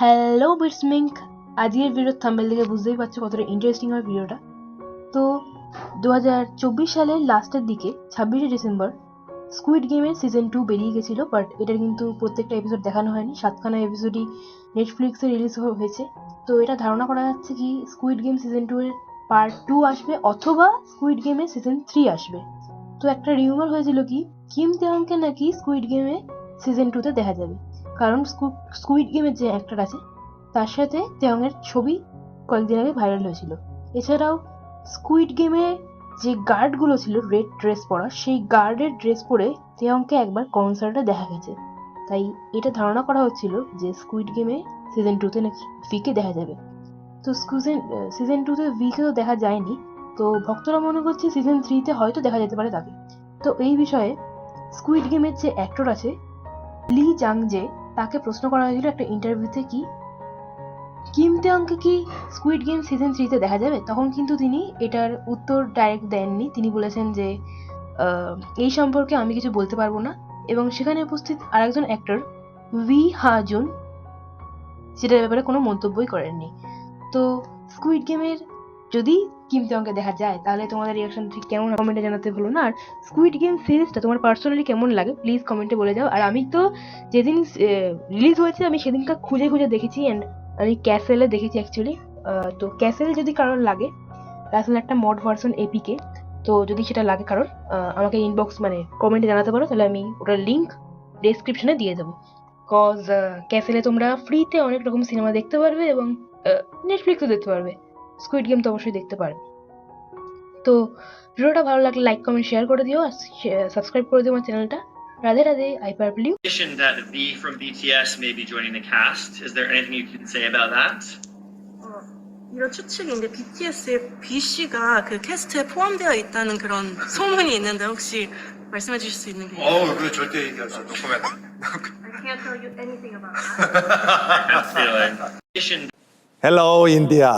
Hello বিটসমিঙ্ক, আজকের ভিডিওর thumbnail থেকে বুঝতেই পারছো কতটা ইন্টারেস্টিং হয় ভিডিওটা। তো 2024 সালের লাস্টের দিকে 26শে ডিসেম্বর স্কুইড গেমের সিজন 2 বেরিয়ে গেছিলো, বাট এটার কিন্তু প্রত্যেকটা এপিসোড দেখানো হয়নি। 7খানা এপিসোডই নেটফ্লিক্সে রিলিজ হয়েছে। তো এটা ধারণা করা যাচ্ছে কি স্কুইড গেম সিজন 2 এর পার্ট 2 আসবে, অথবা স্কুইড গেমের সিজন 3 আসবে। তো একটা রিউমার হয়েছিল কি কিম তেওংকে নাকি স্কুইড গেমে সিজন 2 তে দেখা যাবে, কারণ স্কুইড গেমের যে অ্যাক্টর আছে তার সাথে তেওংয়ের ছবি কয়েকদিন আগে ভাইরাল হয়েছিল। এছাড়াও স্কুইড গেমে যে গার্ডগুলো ছিল রেড ড্রেস পরা, সেই গার্ডের ড্রেস পরে তেওংকে একবার কনসার্টে দেখা গেছে। তাই এটা ধারণা করা হচ্ছিল যে স্কুইড গেমে সিজন 2 তে নাকি ভিকে দেখা যাবে। তো সিজন 2 তে ভিকে তো দেখা যায়নি, তো ভক্তরা মনে করছে সিজন 3 তে হয়তো দেখা যেতে পারে তাকে। তো এই বিষয়ে স্কুইড গেমের যে অ্যাক্টর আছে লি জাং জে, তাকে প্রশ্ন করা হয়েছিল একটা ইন্টারভিউতে কি কিম তেওংকে কি স্কুইড গেম সিজন 3 তে দেখা যাবে। তখন কিন্তু তিনি এটার উত্তর ডাইরেক্ট দেননি, তিনি বলেছেন যে এই সম্পর্কে আমি কিছু বলতে পারবো না। এবং সেখানে উপস্থিত আরেকজন অ্যাক্টর ভি হাজুন সেটার ব্যাপারে কোনো মন্তব্যই করেননি। তো স্কুইড গেমের যদি কিম তেওংকে দেখা যায় তাহলে তোমাদের রিয়াকশন ঠিক কেমন কমেন্টে জানাতে ভুলো না। আর স্কুইড গেম সিরিজটা তোমার পার্সোনালি কেমন লাগে প্লিজ কমেন্টে বলে যাও। আর আমি তো যেদিন রিলিজ হয়েছে আমি সেদিনকার খুঁজে খুঁজে দেখেছি, অ্যান্ড আমি ক্যাসেলে দেখেছি অ্যাকচুয়ালি। তো ক্যাসেল যদি কারোর লাগে, ক্যাসেল একটা মড ভার্সন এপিকে, তো যদি সেটা লাগে কারোর আমাকে ইনবক্স মানে কমেন্টে জানাতে পারো, তাহলে আমি ওটার লিঙ্ক ডেসক্রিপশনে দিয়ে দেবো। কজ ক্যাসেলে তোমরা ফ্রিতে অনেক রকম সিনেমা দেখতে পারবে এবং নেটফ্লিক্সও দেখতে পারবে। স্কুইড গেম তো অবশ্যই দেখতে পারবে। তো ভিডিওটা ভালো লাগলে লাইক কমেন্ট শেয়ার করে দিও, আর সাবস্ক্রাইব করে দিও আমার চ্যানেলটা। Radhe Radhe, I purple you. That V from BTS may be joining the cast. Is there anything you can say about that? 이런 추측인데 BTS의 B 씨가 그 캐스트에 포함되어 있다는 그런 소문이 있는데 혹시 말씀해 주실 수 있는 게 있나요? 그거 절대 얘기할 수 없어. I can't tell you anything about that. Feeling. Hello, India.